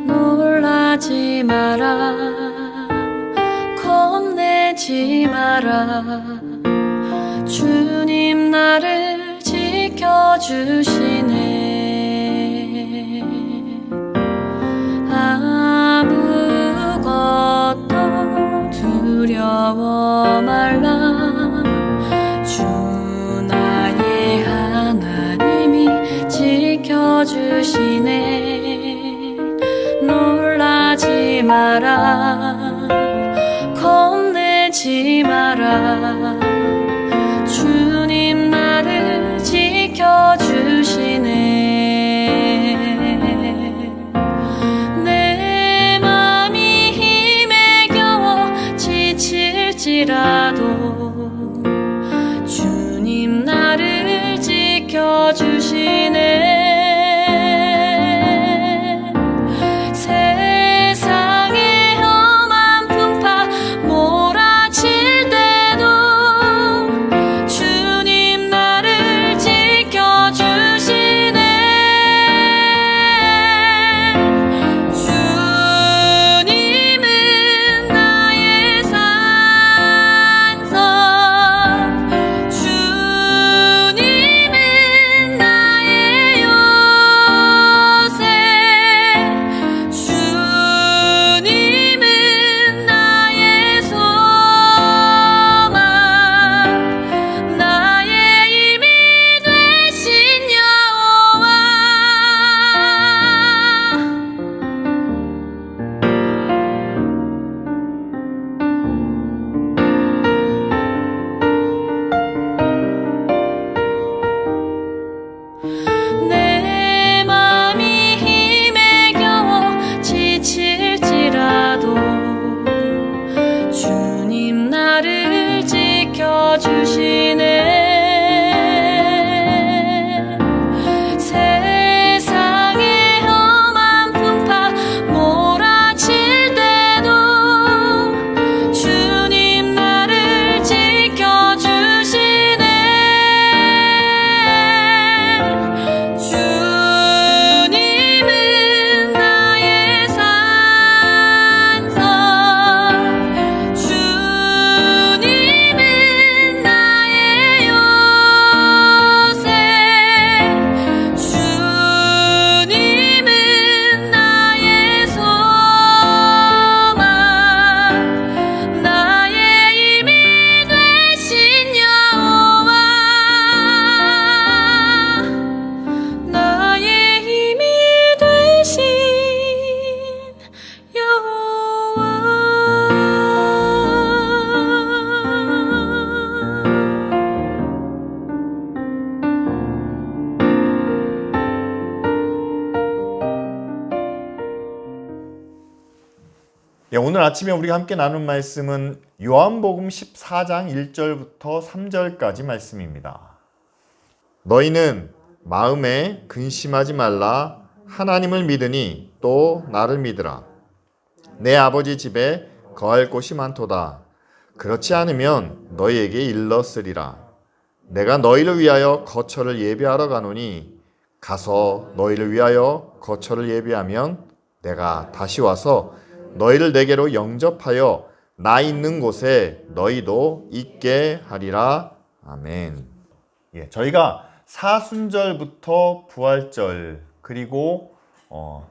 놀라지 마라 겁내지 마라 주님 나를 지켜주시네 아무것도 두려워 말라 주 나의 하나님이 지켜주시네 놀라지 마라 겁내지 마라 주님 나를 지켜주시네 내 맘이 힘에 겨워 지칠지라도 주님 나를 지켜주시네 세상의 험한 풍파 몰아칠 때도 주님 나를 지켜주시네 주님은 나의 산성 주님은 나의 요새 주님은 나의 소망 나의 힘이 되신 여호와 내 맘이 힘에 겨워 지칠지라도 주님 나를 지켜주시네 세상의 험한 풍파 몰아칠 때도 주님 나를 지켜주시네 주님은 나의 산성 주님은 나의 요새 주님은 나의 소망 나의 힘이 되신 여호와 나의 힘이 되신 여호와 오늘 아침에 우리가 함께 나눈 말씀은 요한복음 14장 1절부터 3절까지 말씀입니다. 너희는 마음에 근심하지 말라 하나님을 믿으니 또 나를 믿으라. 내 아버지 집에 거할 곳이 많도다. 그렇지 않으면 너희에게 일렀으리라. 내가 너희를 위하여 거처를 예비하러 가노니 가서 너희를 위하여 거처를 예비하면 내가 다시 와서 너희를 내게로 영접하여 나 있는 곳에 너희도 있게 하리라. 아멘. 저희가 사순절부터 부활절 그리고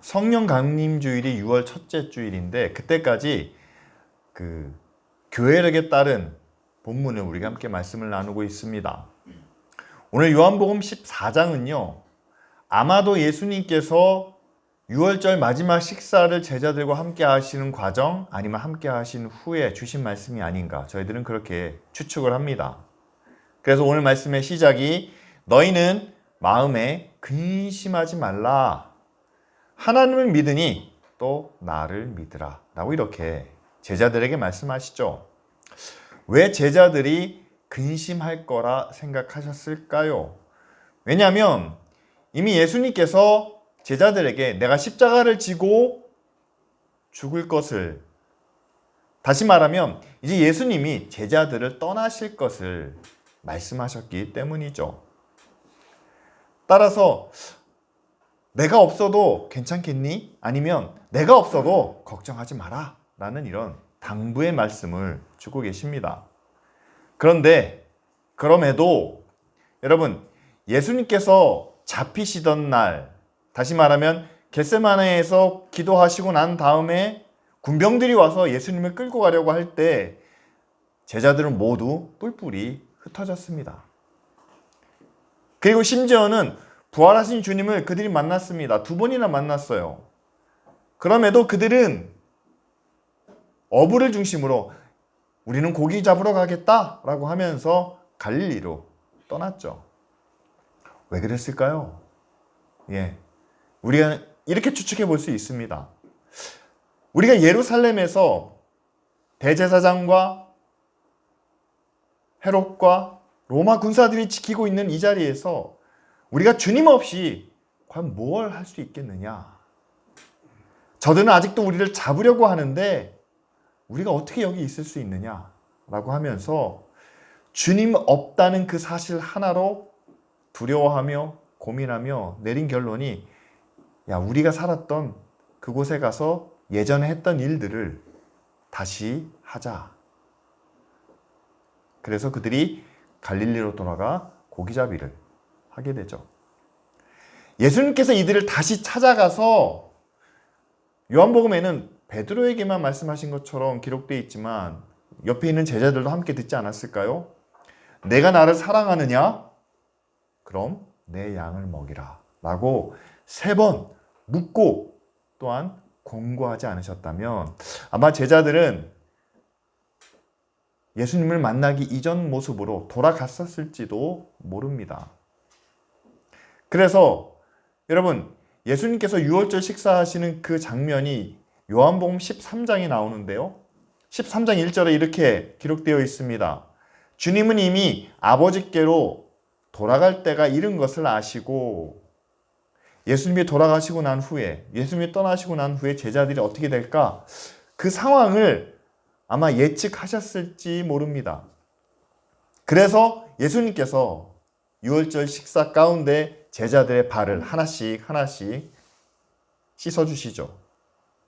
성령 강림 주일이 6월 첫째 주일인데 그때까지 그 교회력에 따른 본문을 우리가 함께 말씀을 나누고 있습니다. 오늘 요한복음 14장은요. 아마도 예수님께서 6월절 마지막 식사를 제자들과 함께 하시는 과정 아니면 함께 하신 후에 주신 말씀이 아닌가 저희들은 그렇게 추측을 합니다. 그래서 오늘 말씀의 시작이 너희는 마음에 근심하지 말라 하나님을 믿으니 또 나를 믿으라 라고 이렇게 제자들에게 말씀하시죠. 왜 제자들이 근심할 거라 생각하셨을까요? 왜냐하면 이미 예수님께서 제자들에게 내가 십자가를 지고 죽을 것을, 다시 말하면 이제 예수님이 제자들을 떠나실 것을 말씀하셨기 때문이죠. 따라서 내가 없어도 괜찮겠니? 아니면 내가 없어도 걱정하지 마라 라는 이런 당부의 말씀을 주고 계십니다. 그런데 그럼에도 여러분, 예수님께서 잡히시던 날, 다시 말하면 겟세마네에서 기도하시고 난 다음에 군병들이 와서 예수님을 끌고 가려고 할 때 제자들은 모두 뿔뿔이 흩어졌습니다. 그리고 심지어는 부활하신 주님을 그들이 만났습니다. 2번이나 만났어요. 그럼에도 그들은 어부를 중심으로 우리는 고기 잡으러 가겠다라고 하면서 갈릴리로 떠났죠. 왜 그랬을까요? 우리가 이렇게 추측해 볼 수 있습니다. 우리가 예루살렘에서 대제사장과 헤롯과 로마 군사들이 지키고 있는 이 자리에서 우리가 주님 없이 과연 뭘 할 수 있겠느냐? 저들은 아직도 우리를 잡으려고 하는데 우리가 어떻게 여기 있을 수 있느냐? 라고 하면서 주님 없다는 그 사실 하나로 두려워하며 고민하며 내린 결론이, 야, 우리가 살았던 그곳에 가서 예전에 했던 일들을 다시 하자. 그래서 그들이 갈릴리로 돌아가 고기잡이를 하게 되죠. 예수님께서 이들을 다시 찾아가서 요한복음에는 베드로에게만 말씀하신 것처럼 기록되어 있지만 옆에 있는 제자들도 함께 듣지 않았을까요? 내가 나를 사랑하느냐? 그럼 내 양을 먹이라 라고 3번 묻고 또한 권고하지 않으셨다면 아마 제자들은 예수님을 만나기 이전 모습으로 돌아갔었을지도 모릅니다. 그래서 여러분, 예수님께서 유월절 식사하시는 그 장면이 요한복음 13장에 나오는데요. 13장 1절에 이렇게 기록되어 있습니다. 주님은 이미 아버지께로 돌아갈 때가 이른 것을 아시고, 예수님이 돌아가시고 난 후에, 예수님이 떠나시고 난 후에 제자들이 어떻게 될까? 그 상황을 아마 예측하셨을지 모릅니다. 그래서 예수님께서 유월절 식사 가운데 제자들의 발을 하나씩 하나씩 씻어주시죠.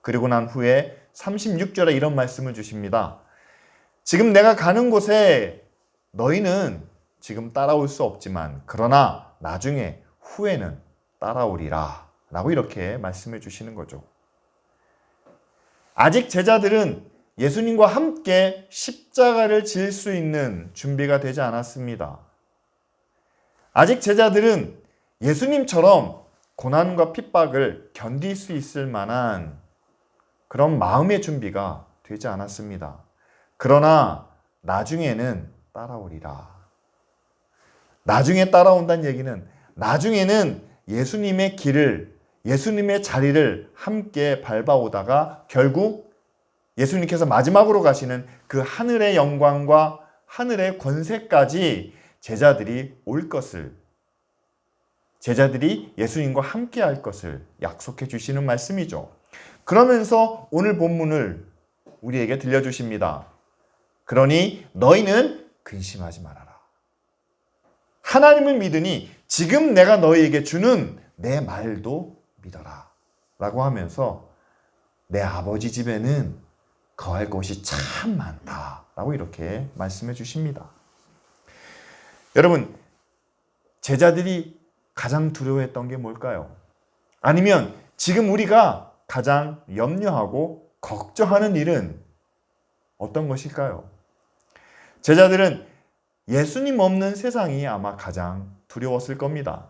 그리고 난 후에 36절에 이런 말씀을 주십니다. 지금 내가 가는 곳에 너희는 지금 따라올 수 없지만 그러나 나중에 후에는 따라오리라 라고 이렇게 말씀해 주시는 거죠. 아직 제자들은 예수님과 함께 십자가를 질 수 있는 준비가 되지 않았습니다. 아직 제자들은 예수님처럼 고난과 핍박을 견딜 수 있을 만한 그런 마음의 준비가 되지 않았습니다. 그러나 나중에는 따라오리라. 나중에 따라온다는 얘기는 나중에는 예수님의 길을, 예수님의 자리를 함께 밟아오다가 결국 예수님께서 마지막으로 가시는 그 하늘의 영광과 하늘의 권세까지 제자들이 올 것을, 제자들이 예수님과 함께 할 것을 약속해 주시는 말씀이죠. 그러면서 오늘 본문을 우리에게 들려주십니다. 그러니 너희는 근심하지 말아라. 하나님을 믿으니 지금 내가 너희에게 주는 내 말도 믿어라. 라고 하면서 내 아버지 집에는 거할 곳이 참 많다. 라고 이렇게 말씀해 주십니다. 여러분, 제자들이 가장 두려워했던 게 뭘까요? 아니면 지금 우리가 가장 염려하고 걱정하는 일은 어떤 것일까요? 제자들은 예수님 없는 세상이 아마 가장 두려웠을 겁니다.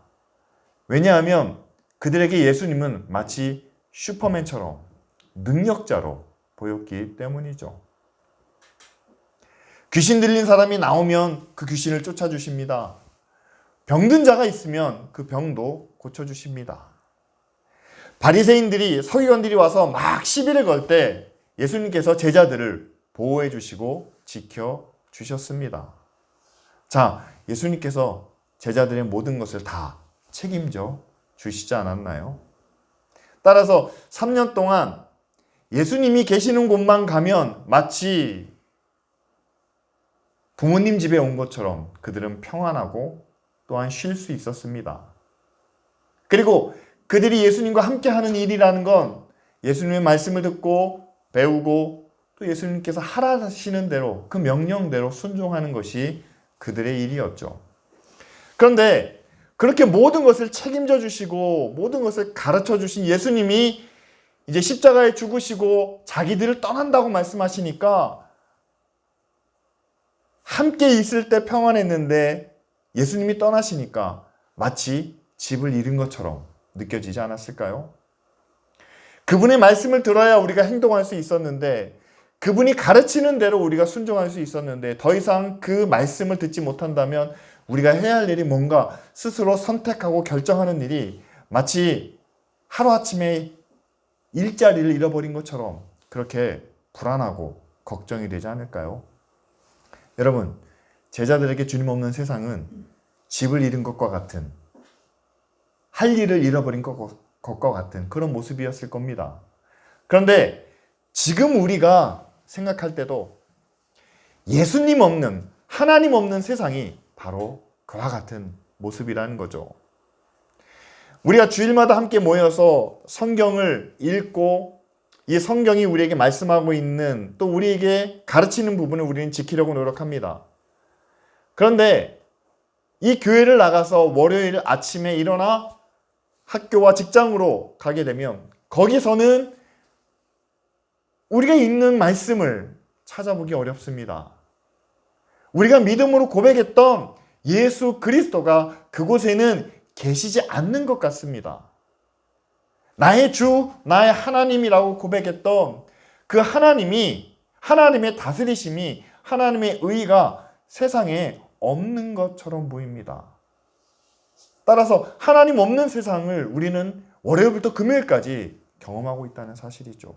왜냐하면 그들에게 예수님은 마치 슈퍼맨처럼 능력자로 보였기 때문이죠. 귀신 들린 사람이 나오면 그 귀신을 쫓아주십니다. 병든 자가 있으면 그 병도 고쳐주십니다. 바리새인들이, 서기관들이 와서 막 시비를 걸 때 예수님께서 제자들을 보호해 주시고 지켜 주셨습니다. 자, 예수님께서 제자들의 모든 것을 다 책임져 주시지 않았나요? 따라서 3년 동안 예수님이 계시는 곳만 가면 마치 부모님 집에 온 것처럼 그들은 평안하고 또한 쉴 수 있었습니다. 그리고 그들이 예수님과 함께 하는 일이라는 건 예수님의 말씀을 듣고 배우고 또 예수님께서 하라 하시는 대로 그 명령대로 순종하는 것이 그들의 일이었죠. 그런데 그렇게 모든 것을 책임져 주시고 모든 것을 가르쳐 주신 예수님이 이제 십자가에 죽으시고 자기들을 떠난다고 말씀하시니까 함께 있을 때 평안했는데 예수님이 떠나시니까 마치 집을 잃은 것처럼 느껴지지 않았을까요? 그분의 말씀을 들어야 우리가 행동할 수 있었는데 그분이 가르치는 대로 우리가 순종할 수 있었는데 더 이상 그 말씀을 듣지 못한다면 우리가 해야 할 일이 뭔가 스스로 선택하고 결정하는 일이 마치 하루아침에 일자리를 잃어버린 것처럼 그렇게 불안하고 걱정이 되지 않을까요? 여러분, 제자들에게 주님 없는 세상은 집을 잃은 것과 같은, 할 일을 잃어버린 것과 같은 그런 모습이었을 겁니다. 그런데 지금 우리가 생각할 때도 예수님 없는, 하나님 없는 세상이 바로 그와 같은 모습이라는 거죠. 우리가 주일마다 함께 모여서 성경을 읽고 이 성경이 우리에게 말씀하고 있는 또 우리에게 가르치는 부분을 우리는 지키려고 노력합니다. 그런데 이 교회를 나가서 월요일 아침에 일어나 학교와 직장으로 가게 되면 거기서는 우리가 읽는 말씀을 찾아보기 어렵습니다. 우리가 믿음으로 고백했던 예수 그리스도가 그곳에는 계시지 않는 것 같습니다. 나의 주, 나의 하나님이라고 고백했던 그 하나님이, 하나님의 다스리심이, 하나님의 의가 세상에 없는 것처럼 보입니다. 따라서 하나님 없는 세상을 우리는 월요일부터 금요일까지 경험하고 있다는 사실이죠.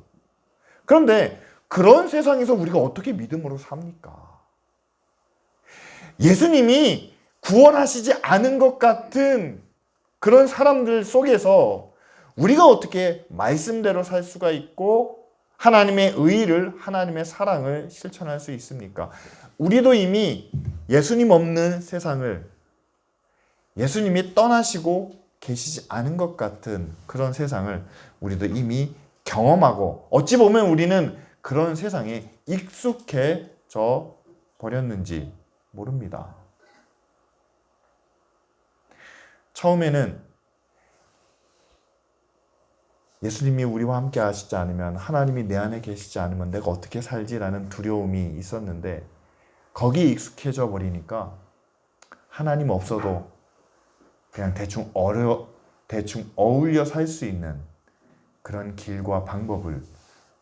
그런데 그런 세상에서 우리가 어떻게 믿음으로 삽니까? 예수님이 구원하시지 않은 것 같은 그런 사람들 속에서 우리가 어떻게 말씀대로 살 수가 있고 하나님의 의를, 하나님의 사랑을 실천할 수 있습니까? 우리도 이미 예수님 없는 세상을, 예수님이 떠나시고 계시지 않은 것 같은 그런 세상을 우리도 이미 경험하고 어찌 보면 우리는 그런 세상에 익숙해져 버렸는지 모릅니다. 처음에는 예수님이 우리와 함께 하시지 않으면, 하나님이 내 안에 계시지 않으면 내가 어떻게 살지라는 두려움이 있었는데 거기에 익숙해져 버리니까 하나님 없어도 그냥 대충 어울려 살 수 있는 그런 길과 방법을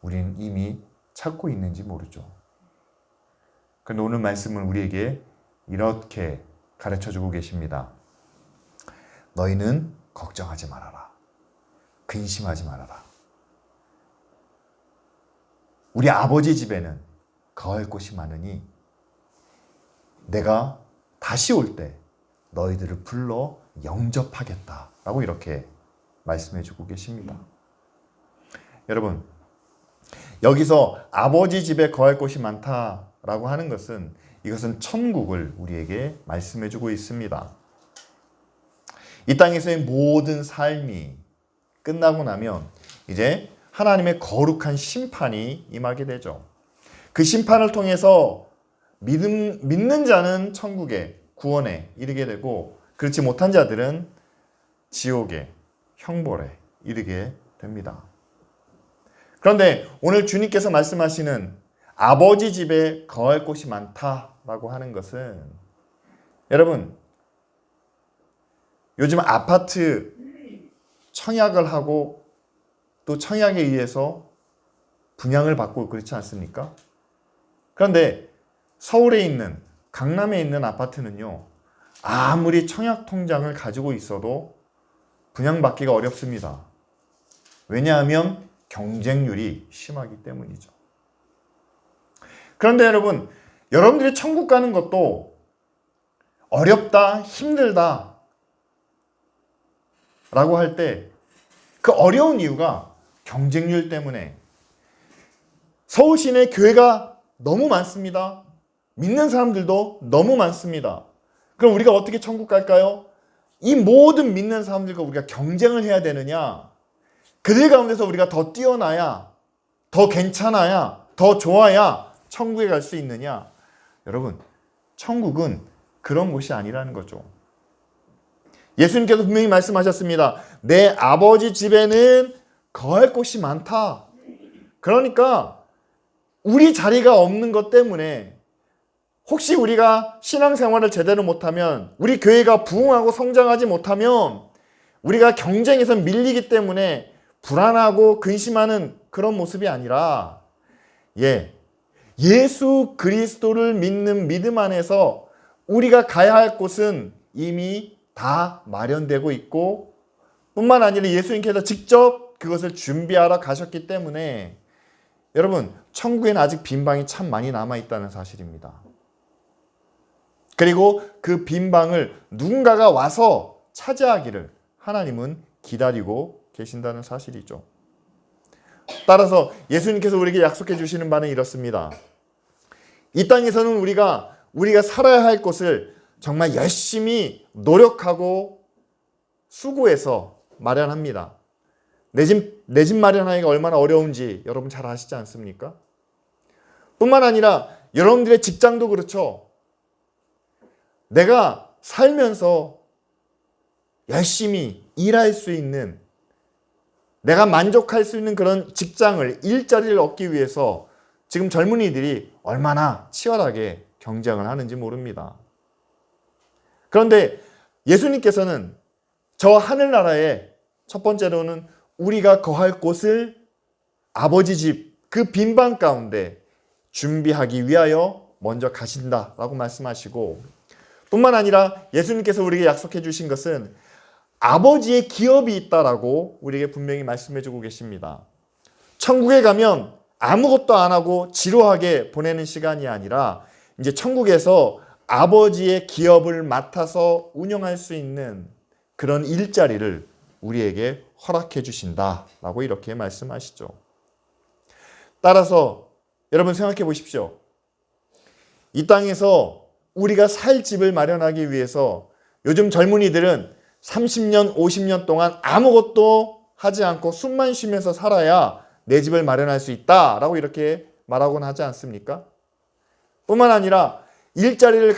우리는 이미 찾고 있는지 모르죠. 그런데 오늘 말씀은 우리에게 이렇게 가르쳐주고 계십니다. 너희는 걱정하지 말아라. 근심하지 말아라. 우리 아버지 집에는 거할 곳이 많으니 내가 다시 올 때 너희들을 불러 영접하겠다. 라고 이렇게 말씀해 주고 계십니다. 여러분, 여기서 아버지 집에 거할 곳이 많다라고 하는 것은 이것은 천국을 우리에게 말씀해 주고 있습니다. 이 땅에서의 모든 삶이 끝나고 나면 이제 하나님의 거룩한 심판이 임하게 되죠. 그 심판을 통해서 믿는 자는 천국에, 구원에 이르게 되고 그렇지 못한 자들은 지옥에, 형벌에 이르게 됩니다. 그런데 오늘 주님께서 말씀하시는 아버지 집에 거할 곳이 많다라고 하는 것은, 여러분, 요즘 아파트 청약을 하고 또 청약에 의해서 분양을 받고 그렇지 않습니까? 그런데 서울에 있는, 강남에 있는 아파트는요, 아무리 청약 통장을 가지고 있어도 분양받기가 어렵습니다. 왜냐하면 경쟁률이 심하기 때문이죠. 그런데 여러분, 여러분들이 천국 가는 것도 어렵다, 힘들다 라고 할 때 그 어려운 이유가 경쟁률 때문에, 서울 시내 교회가 너무 많습니다. 믿는 사람들도 너무 많습니다. 그럼 우리가 어떻게 천국 갈까요? 이 모든 믿는 사람들과 우리가 경쟁을 해야 되느냐? 그들 가운데서 우리가 더 뛰어나야, 더 괜찮아야, 더 좋아야 천국에 갈 수 있느냐? 여러분, 천국은 그런 곳이 아니라는 거죠. 예수님께서 분명히 말씀하셨습니다. 내 아버지 집에는 거할 곳이 많다. 그러니까 우리 자리가 없는 것 때문에 혹시 우리가 신앙생활을 제대로 못하면, 우리 교회가 부흥하고 성장하지 못하면 우리가 경쟁에서 밀리기 때문에 불안하고 근심하는 그런 모습이 아니라, 예수 그리스도를 믿는 믿음 안에서 우리가 가야 할 곳은 이미 다 마련되고 있고, 뿐만 아니라 예수님께서 직접 그것을 준비하러 가셨기 때문에 여러분, 천국에는 아직 빈 방이 참 많이 남아있다는 사실입니다. 그리고 그 빈 방을 누군가가 와서 차지하기를 하나님은 기다리고 계신다는 사실이죠. 따라서 예수님께서 우리에게 약속해 주시는 바는 이렇습니다. 이 땅에서는 우리가 살아야 할 곳을 정말 열심히 노력하고 수고해서 마련합니다. 내 집 마련하기가 얼마나 어려운지 여러분 잘 아시지 않습니까? 뿐만 아니라 여러분들의 직장도 그렇죠. 내가 살면서 열심히 일할 수 있는, 내가 만족할 수 있는 그런 직장을, 일자리를 얻기 위해서 지금 젊은이들이 얼마나 치열하게 경쟁을 하는지 모릅니다. 그런데 예수님께서는 저 하늘나라에 첫 번째로는 우리가 거할 곳을 아버지 집, 그 빈방 가운데 준비하기 위하여 먼저 가신다라고 말씀하시고, 뿐만 아니라 예수님께서 우리에게 약속해 주신 것은 아버지의 기업이 있다라고 우리에게 분명히 말씀해 주고 계십니다. 천국에 가면 아무것도 안 하고 지루하게 보내는 시간이 아니라 이제 천국에서 아버지의 기업을 맡아서 운영할 수 있는 그런 일자리를 우리에게 허락해 주신다라고 이렇게 말씀하시죠. 따라서 여러분 생각해 보십시오. 이 땅에서 우리가 살 집을 마련하기 위해서 요즘 젊은이들은 30년, 50년 동안 아무것도 하지 않고 숨만 쉬면서 살아야 내 집을 마련할 수 있다라고 이렇게 말하곤 하지 않습니까? 뿐만 아니라 일자리를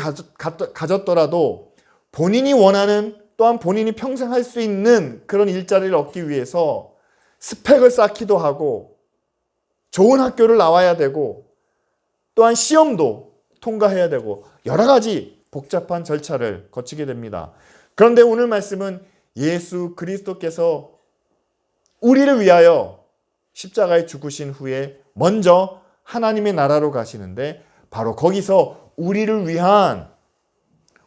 가졌더라도 본인이 원하는, 또한 본인이 평생 할 수 있는 그런 일자리를 얻기 위해서 스펙을 쌓기도 하고 좋은 학교를 나와야 되고 또한 시험도 통과해야 되고 여러 가지 복잡한 절차를 거치게 됩니다. 그런데 오늘 말씀은 예수 그리스도께서 우리를 위하여 십자가에 죽으신 후에 먼저 하나님의 나라로 가시는데, 바로 거기서 우리를 위한,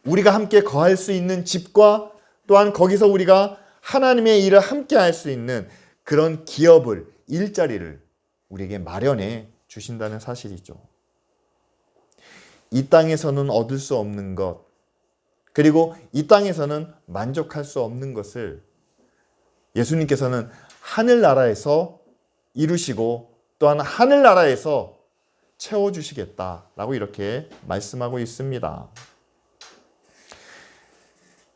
우리가 함께 거할 수 있는 집과 또한 거기서 우리가 하나님의 일을 함께 할 수 있는 그런 기업을, 일자리를 우리에게 마련해 주신다는 사실이죠. 이 땅에서는 얻을 수 없는 것, 그리고 이 땅에서는 만족할 수 없는 것을 예수님께서는 하늘나라에서 이루시고 또한 하늘나라에서 채워주시겠다라고 이렇게 말씀하고 있습니다.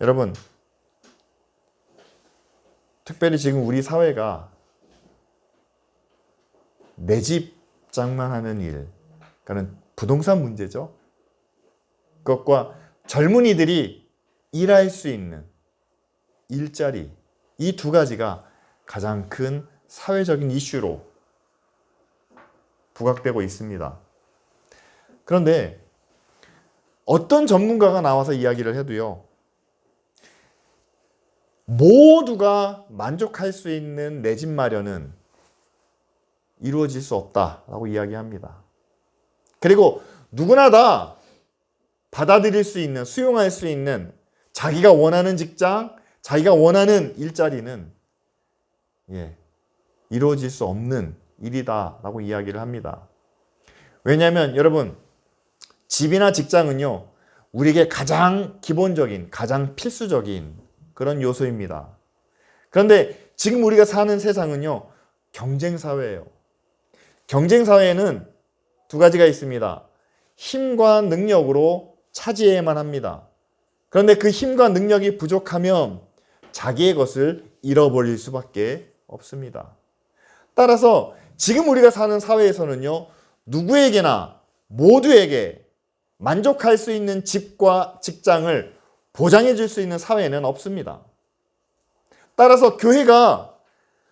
여러분, 특별히 지금 우리 사회가 내 집 장만하는 일, 그러니까 부동산 문제죠. 그것과 젊은이들이 일할 수 있는 일자리, 이 두 가지가 가장 큰 사회적인 이슈로 부각되고 있습니다. 그런데 어떤 전문가가 나와서 이야기를 해도요, 모두가 만족할 수 있는 내 집 마련은 이루어질 수 없다라고 이야기합니다. 그리고 누구나 다 받아들일 수 있는, 수용할 수 있는 자기가 원하는 직장, 자기가 원하는 일자리는 이루어질 수 없는 일이다라고 이야기를 합니다. 왜냐하면 여러분, 집이나 직장은요, 우리에게 가장 기본적인, 가장 필수적인 그런 요소입니다. 그런데 지금 우리가 사는 세상은요, 경쟁사회예요. 경쟁사회에는 두 가지가 있습니다. 힘과 능력으로 차지해야만 합니다. 그런데 그 힘과 능력이 부족하면 자기의 것을 잃어버릴 수밖에 없습니다. 따라서 지금 우리가 사는 사회에서는요, 누구에게나 모두에게 만족할 수 있는 집과 직장을 보장해 줄 수 있는 사회는 없습니다. 따라서 교회가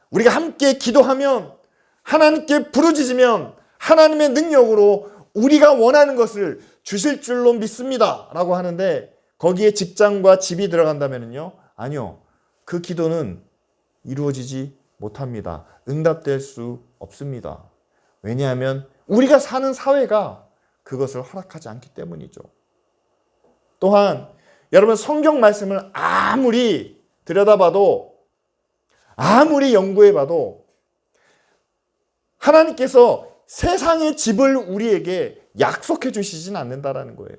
우리가 함께 기도하면, 하나님께 부르짖으면 하나님의 능력으로 우리가 원하는 것을 주실 줄로 믿습니다 라고 하는데, 거기에 직장과 집이 들어간다면요, 아니요, 그 기도는 이루어지지 못합니다. 응답될 수 없습니다. 왜냐하면 우리가 사는 사회가 그것을 허락하지 않기 때문이죠. 또한 여러분, 성경 말씀을 아무리 들여다봐도, 아무리 연구해봐도 하나님께서 세상의 집을 우리에게 약속해 주시진 않는다라는 거예요.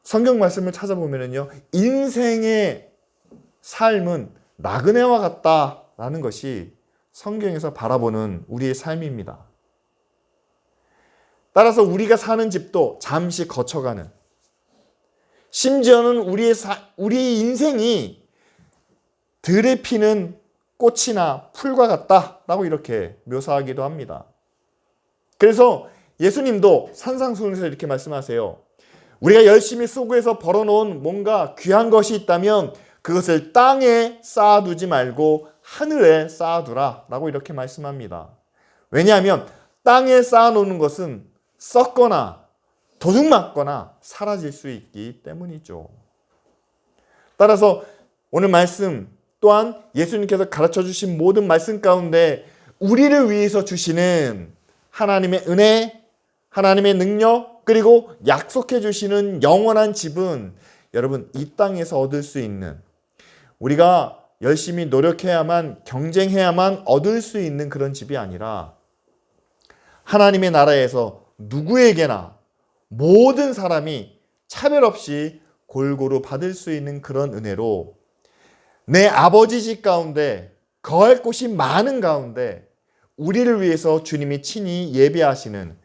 성경 말씀을 찾아보면요, 인생의 삶은 나그네와 같다라는 것이 성경에서 바라보는 우리의 삶입니다. 따라서 우리가 사는 집도 잠시 거쳐가는, 심지어는 우리의 인생이 들에 피는 꽃이나 풀과 같다라고 이렇게 묘사하기도 합니다. 그래서 예수님도 산상수훈에서 이렇게 말씀하세요. 우리가 열심히 수고해서 벌어놓은 뭔가 귀한 것이 있다면 그것을 땅에 쌓아두지 말고 하늘에 쌓아두라 라고 이렇게 말씀합니다. 왜냐하면 땅에 쌓아놓는 것은 썩거나 도둑맞거나 사라질 수 있기 때문이죠. 따라서 오늘 말씀 또한 예수님께서 가르쳐 주신 모든 말씀 가운데 우리를 위해서 주시는 하나님의 은혜, 하나님의 능력, 그리고 약속해 주시는 영원한 집은 여러분, 이 땅에서 얻을 수 있는, 우리가 열심히 노력해야만, 경쟁해야만 얻을 수 있는 그런 집이 아니라 하나님의 나라에서 누구에게나 모든 사람이 차별 없이 골고루 받을 수 있는 그런 은혜로 내 아버지 집 가운데, 거할 곳이 많은 가운데 우리를 위해서 주님이 친히 예비하시는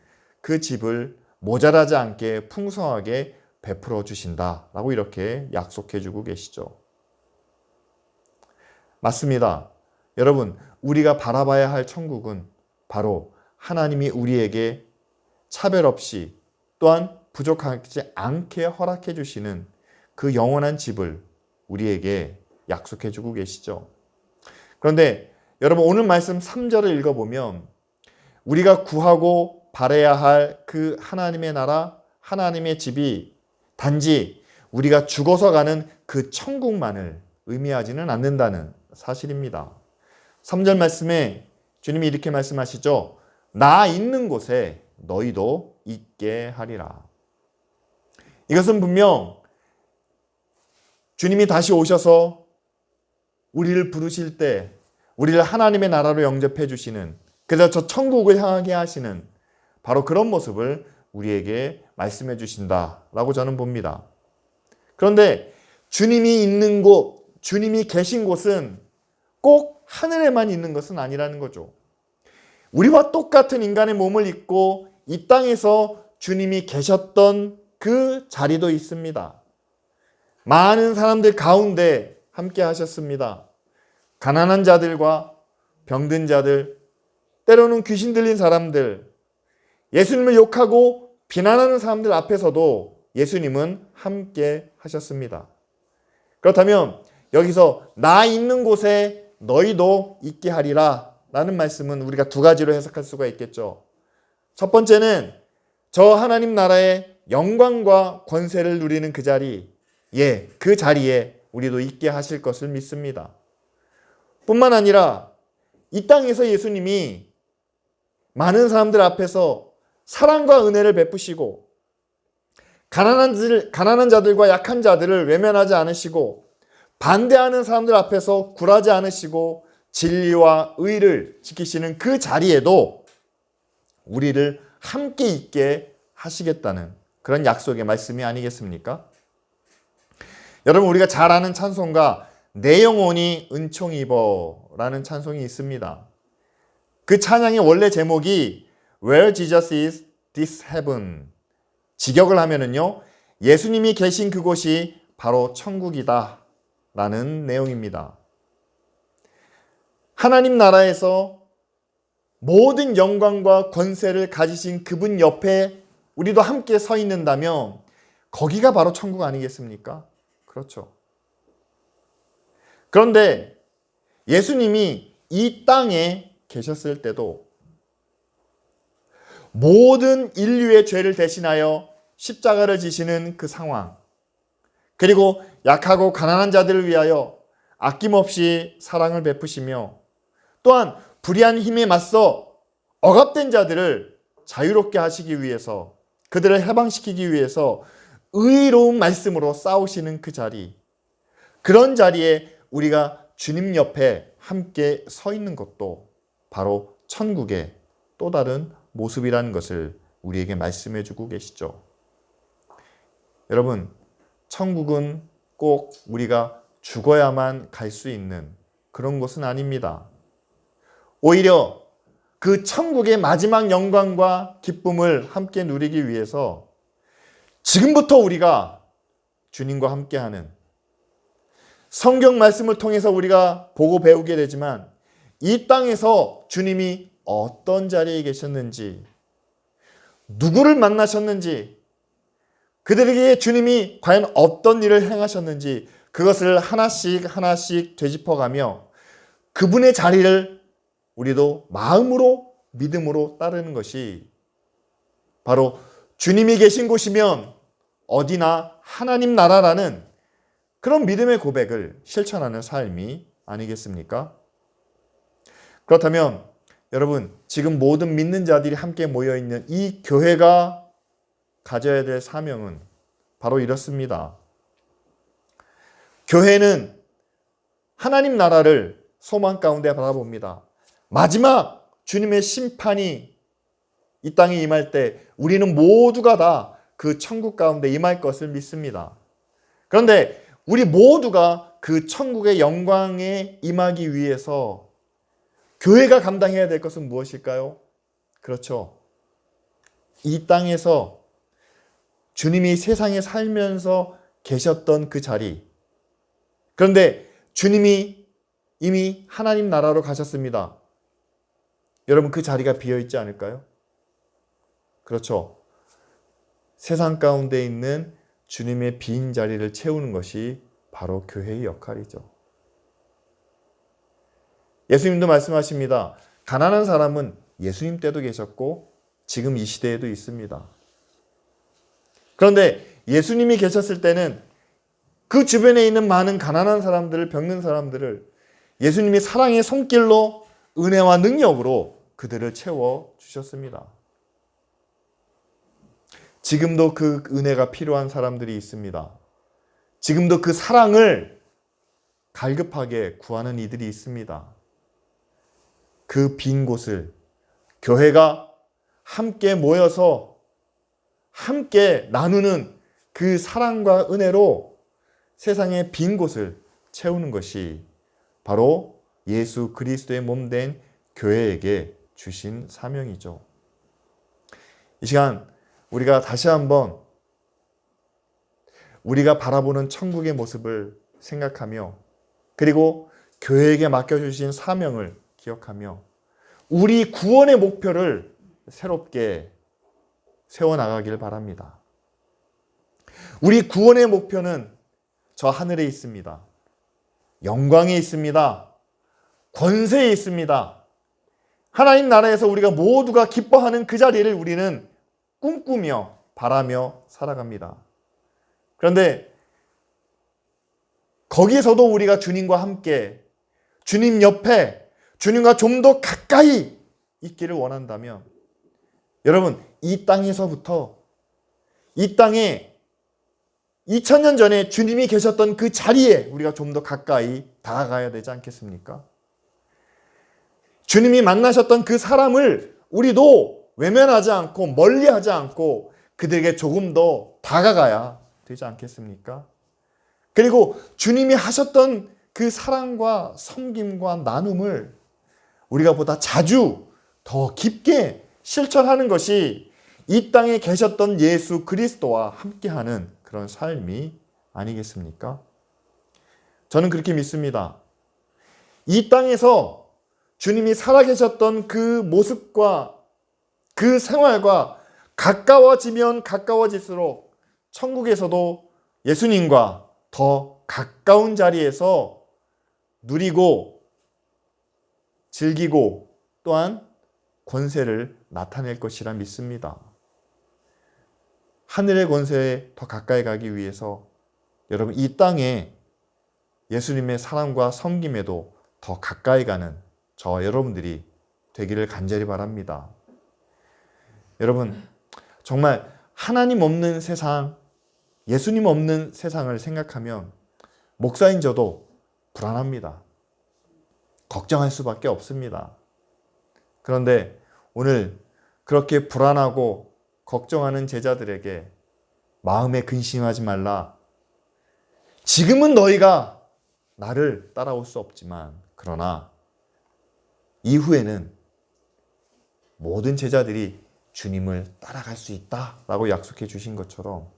그 집을 모자라지 않게 풍성하게 베풀어 주신다라고 이렇게 약속해 주고 계시죠. 맞습니다. 여러분, 우리가 바라봐야 할 천국은 바로 하나님이 우리에게 차별 없이 또한 부족하지 않게 허락해 주시는 그 영원한 집을 우리에게 약속해 주고 계시죠. 그런데 여러분, 오늘 말씀 3절을 읽어보면 우리가 구하고 바라야 할 그 하나님의 나라, 하나님의 집이 단지 우리가 죽어서 가는 그 천국만을 의미하지는 않는다는 사실입니다. 3절 말씀에 주님이 이렇게 말씀하시죠. 나 있는 곳에 너희도 있게 하리라. 이것은 분명 주님이 다시 오셔서 우리를 부르실 때 우리를 하나님의 나라로 영접해 주시는, 그래서 저 천국을 향하게 하시는 바로 그런 모습을 우리에게 말씀해 주신다라고 저는 봅니다. 그런데 주님이 있는 곳, 주님이 계신 곳은 꼭 하늘에만 있는 것은 아니라는 거죠. 우리와 똑같은 인간의 몸을 입고 이 땅에서 주님이 계셨던 그 자리도 있습니다. 많은 사람들 가운데 함께 하셨습니다. 가난한 자들과 병든 자들, 때로는 귀신 들린 사람들, 예수님을 욕하고 비난하는 사람들 앞에서도 예수님은 함께 하셨습니다. 그렇다면 여기서 나 있는 곳에 너희도 있게 하리라 라는 말씀은 우리가 두 가지로 해석할 수가 있겠죠. 첫 번째는 저 하나님 나라의 영광과 권세를 누리는 그 자리, 그 자리에 우리도 있게 하실 것을 믿습니다. 뿐만 아니라 이 땅에서 예수님이 많은 사람들 앞에서 사랑과 은혜를 베푸시고 가난한 자들과 약한 자들을 외면하지 않으시고 반대하는 사람들 앞에서 굴하지 않으시고 진리와 의를 지키시는 그 자리에도 우리를 함께 있게 하시겠다는 그런 약속의 말씀이 아니겠습니까? 여러분, 우리가 잘 아는 찬송가 내 영혼이 은총 입어 라는 찬송이 있습니다. 그 찬양의 원래 제목이 Where Jesus is, this heaven 직역을 하면은요, 예수님이 계신 그곳이 바로 천국이다 라는 내용입니다. 하나님 나라에서 모든 영광과 권세를 가지신 그분 옆에 우리도 함께 서 있는다면 거기가 바로 천국 아니겠습니까? 그렇죠. 그런데 예수님이 이 땅에 계셨을 때도 모든 인류의 죄를 대신하여 십자가를 지시는 그 상황, 그리고 약하고 가난한 자들을 위하여 아낌없이 사랑을 베푸시며 또한 불의한 힘에 맞서 억압된 자들을 자유롭게 하시기 위해서, 그들을 해방시키기 위해서 의로운 말씀으로 싸우시는 그 자리, 그런 자리에 우리가 주님 옆에 함께 서 있는 것도 바로 천국의 또 다른 모습이라는 것을 우리에게 말씀해 주고 계시죠. 여러분, 천국은 꼭 우리가 죽어야만 갈 수 있는 그런 곳은 아닙니다. 오히려 그 천국의 마지막 영광과 기쁨을 함께 누리기 위해서 지금부터 우리가 주님과 함께하는, 성경 말씀을 통해서 우리가 보고 배우게 되지만 이 땅에서 주님이 어떤 자리에 계셨는지, 누구를 만나셨는지, 그들에게 주님이 과연 어떤 일을 행하셨는지 그것을 하나씩 하나씩 되짚어가며 그분의 자리를 우리도 마음으로, 믿음으로 따르는 것이 바로 주님이 계신 곳이면 어디나 하나님 나라라는 그런 믿음의 고백을 실천하는 삶이 아니겠습니까? 그렇다면 여러분, 지금 모든 믿는 자들이 함께 모여있는 이 교회가 가져야 될 사명은 바로 이렇습니다. 교회는 하나님 나라를 소망 가운데 바라봅니다. 마지막 주님의 심판이 이 땅에 임할 때 우리는 모두가 다 그 천국 가운데 임할 것을 믿습니다. 그런데 우리 모두가 그 천국의 영광에 임하기 위해서 교회가 감당해야 될 것은 무엇일까요? 그렇죠. 이 땅에서 주님이 세상에 살면서 계셨던 그 자리. 그런데 주님이 이미 하나님 나라로 가셨습니다. 여러분, 그 자리가 비어있지 않을까요? 그렇죠. 세상 가운데 있는 주님의 빈 자리를 채우는 것이 바로 교회의 역할이죠. 예수님도 말씀하십니다. 가난한 사람은 예수님 때도 계셨고 지금 이 시대에도 있습니다. 그런데 예수님이 계셨을 때는 그 주변에 있는 많은 가난한 사람들을, 병든 사람들을 예수님이 사랑의 손길로, 은혜와 능력으로 그들을 채워주셨습니다. 지금도 그 은혜가 필요한 사람들이 있습니다. 지금도 그 사랑을 갈급하게 구하는 이들이 있습니다. 그 빈 곳을 교회가 함께 모여서 함께 나누는 그 사랑과 은혜로 세상의 빈 곳을 채우는 것이 바로 예수 그리스도의 몸된 교회에게 주신 사명이죠. 이 시간 우리가 다시 한번 우리가 바라보는 천국의 모습을 생각하며, 그리고 교회에게 맡겨주신 사명을 기억하며 우리 구원의 목표를 새롭게 세워나가길 바랍니다. 우리 구원의 목표는 저 하늘에 있습니다. 영광에 있습니다. 권세에 있습니다. 하나님 나라에서 우리가 모두가 기뻐하는 그 자리를 우리는 꿈꾸며 바라며 살아갑니다. 그런데 거기에서도 우리가 주님과 함께, 주님 옆에, 주님과 좀 더 가까이 있기를 원한다면 여러분, 이 땅에서부터, 이 땅에 2000년 전에 주님이 계셨던 그 자리에 우리가 좀 더 가까이 다가가야 되지 않겠습니까? 주님이 만나셨던 그 사람을 우리도 외면하지 않고 멀리하지 않고 그들에게 조금 더 다가가야 되지 않겠습니까? 그리고 주님이 하셨던 그 사랑과 섬김과 나눔을 우리가 보다 자주 더 깊게 실천하는 것이 이 땅에 계셨던 예수 그리스도와 함께하는 그런 삶이 아니겠습니까? 저는 그렇게 믿습니다. 이 땅에서 주님이 살아계셨던 그 모습과 그 생활과 가까워지면 가까워질수록 천국에서도 예수님과 더 가까운 자리에서 누리고 즐기고 또한 권세를 나타낼 것이라 믿습니다. 하늘의 권세에 더 가까이 가기 위해서 여러분 이 땅에 예수님의 사랑과 섬김에도 더 가까이 가는 저와 여러분들이 되기를 간절히 바랍니다. 여러분 정말 하나님 없는 세상, 예수님 없는 세상을 생각하면 목사인 저도 불안합니다. 걱정할 수밖에 없습니다. 그런데 오늘 그렇게 불안하고 걱정하는 제자들에게 마음에 근심하지 말라. 지금은 너희가 나를 따라올 수 없지만 그러나 이후에는 모든 제자들이 주님을 따라갈 수 있다라고 약속해 주신 것처럼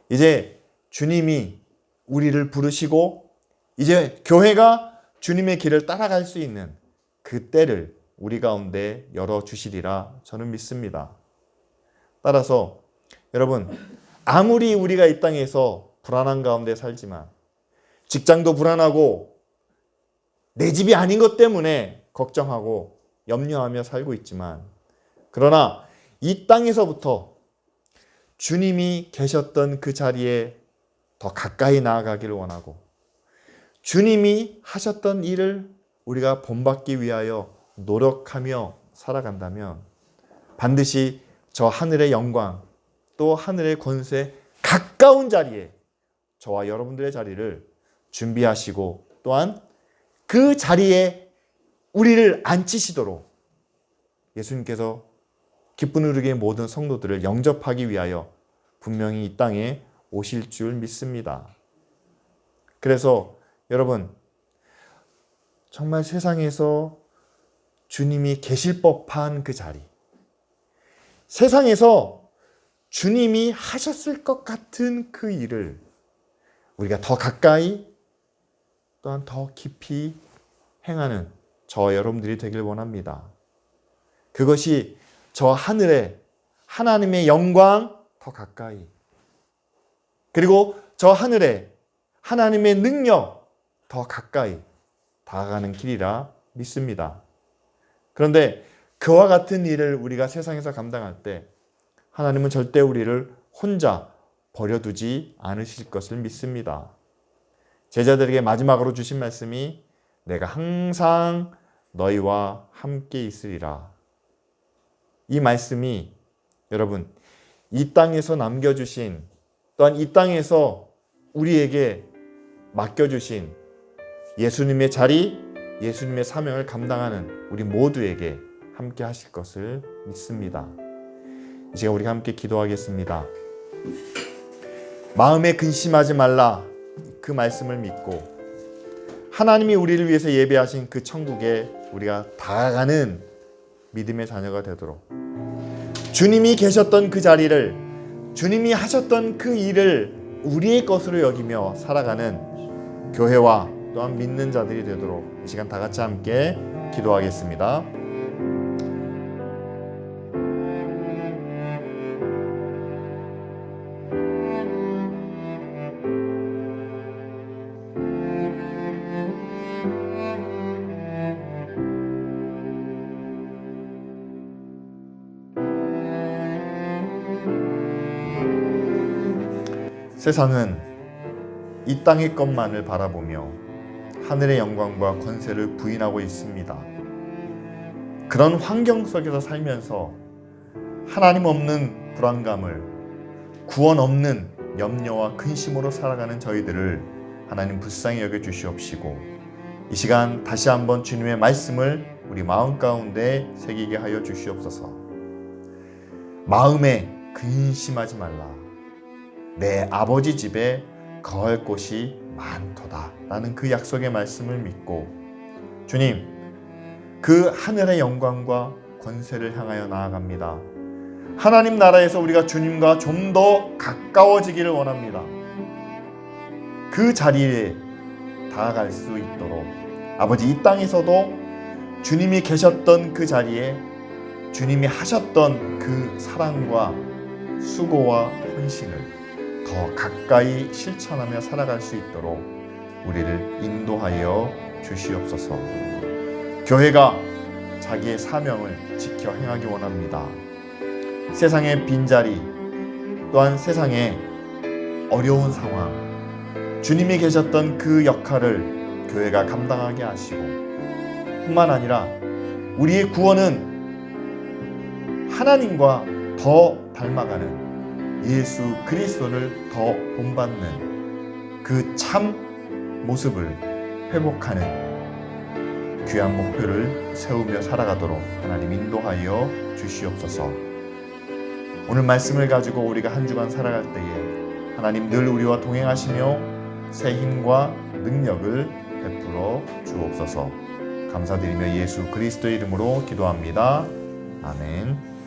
이제 주님이 우리를 부르시고 이제 교회가 주님의 길을 따라갈 수 있는 그 때를 우리 가운데 열어주시리라 저는 믿습니다. 따라서 여러분 아무리 우리가 이 땅에서 불안한 가운데 살지만 직장도 불안하고 내 집이 아닌 것 때문에 걱정하고 염려하며 살고 있지만 그러나 이 땅에서부터 주님이 계셨던 그 자리에 더 가까이 나아가기를 원하고 주님이 하셨던 일을 우리가 본받기 위하여 노력하며 살아간다면 반드시 저 하늘의 영광 또 하늘의 권세 가까운 자리에 저와 여러분들의 자리를 준비하시고 또한 그 자리에 우리를 앉히시도록 예수님께서 기쁜 우리의 모든 성도들을 영접하기 위하여 분명히 이 땅에 오실 줄 믿습니다. 그래서 여러분 정말 세상에서 주님이 계실 법한 그 자리, 세상에서 주님이 하셨을 것 같은 그 일을 우리가 더 가까이 또한 더 깊이 행하는 저와 여러분들이 되길 원합니다. 그것이 저 하늘에 하나님의 영광 더 가까이 그리고 저 하늘에 하나님의 능력 더 가까이 다가가는 길이라 믿습니다. 그런데 그와 같은 일을 우리가 세상에서 감당할 때 하나님은 절대 우리를 혼자 버려두지 않으실 것을 믿습니다. 제자들에게 마지막으로 주신 말씀이 내가 항상 너희와 함께 있으리라. 이 말씀이 여러분 이 땅에서 남겨주신 또한 이 땅에서 우리에게 맡겨주신 예수님의 자리, 예수님의 사명을 감당하는 우리 모두에게 함께 하실 것을 믿습니다. 이 시간 우리가 함께 기도하겠습니다. 마음에 근심하지 말라 그 말씀을 믿고 하나님이 우리를 위해서 예배하신 그 천국에 우리가 다가가는 믿음의 자녀가 되도록 주님이 계셨던 그 자리를 주님이 하셨던 그 일을 우리의 것으로 여기며 살아가는 교회와 또한 믿는 자들이 되도록 이 시간 다 같이 함께 기도하겠습니다. 세상은 이 땅의 것만을 바라보며 하늘의 영광과 권세를 부인하고 있습니다. 그런 환경 속에서 살면서 하나님 없는 불안감을 구원 없는 염려와 근심으로 살아가는 저희들을 하나님 불쌍히 여겨 주시옵시고 이 시간 다시 한번 주님의 말씀을 우리 마음 가운데 새기게 하여 주시옵소서. 마음에 근심하지 말라. 내 아버지 집에 거할 곳이 많도다 라는 그 약속의 말씀을 믿고 주님 그 하늘의 영광과 권세를 향하여 나아갑니다. 하나님 나라에서 우리가 주님과 좀 더 가까워지기를 원합니다. 그 자리에 다가갈 수 있도록 아버지, 이 땅에서도 주님이 계셨던 그 자리에 주님이 하셨던 그 사랑과 수고와 헌신을 더 가까이 실천하며 살아갈 수 있도록 우리를 인도하여 주시옵소서. 교회가 자기의 사명을 지켜 행하기 원합니다. 세상의 빈자리, 또한 세상의 어려운 상황, 주님이 계셨던 그 역할을 교회가 감당하게 하시고, 뿐만 아니라 우리의 구원은 하나님과 더 닮아가는 예수 그리스도를 더 본받는 그 참 모습을 회복하는 귀한 목표를 세우며 살아가도록 하나님 인도하여 주시옵소서. 오늘 말씀을 가지고 우리가 한 주간 살아갈 때에 하나님 늘 우리와 동행하시며 새 힘과 능력을 베풀어 주옵소서. 감사드리며 예수 그리스도의 이름으로 기도합니다. 아멘.